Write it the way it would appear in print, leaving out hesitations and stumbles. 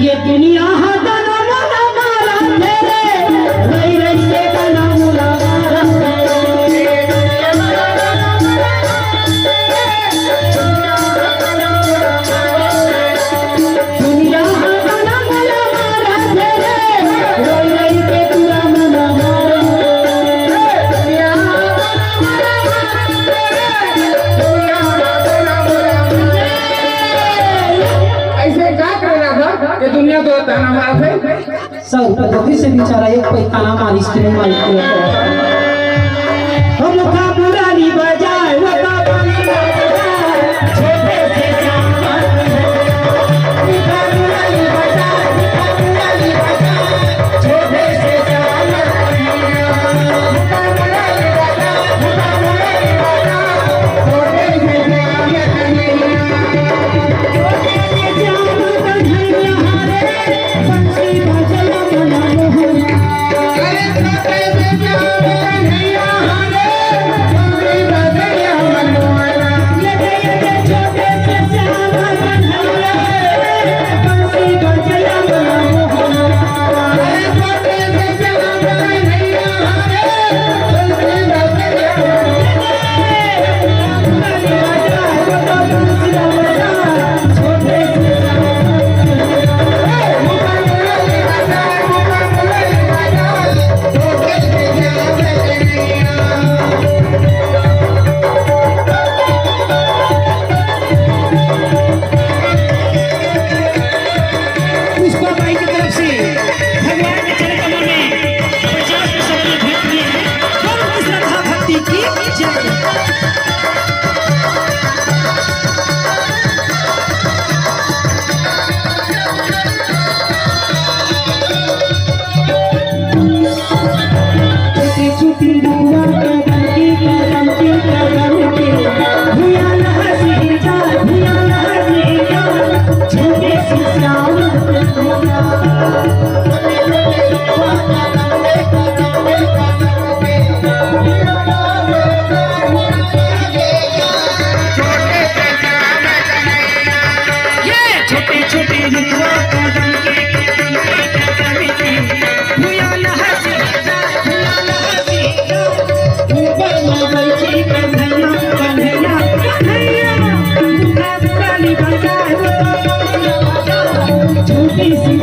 ये दुनिया गाना मारा मारा तेरे रही रही के गाना मुला मारा दुनिया गाना मुला मारा तेरे रही रही के पूरा मुला मारा ऐसे क्या करना था कि दुनिया तो ताना मारा थे। सर पद्धति से बेचारा एक पे ताना मारी स्क्रीन मारी हम का पुरानी बजाए वो का पुरानी बजाए छोटे से सामान का पुरानी बजाए छोटे से सामान छोटी सी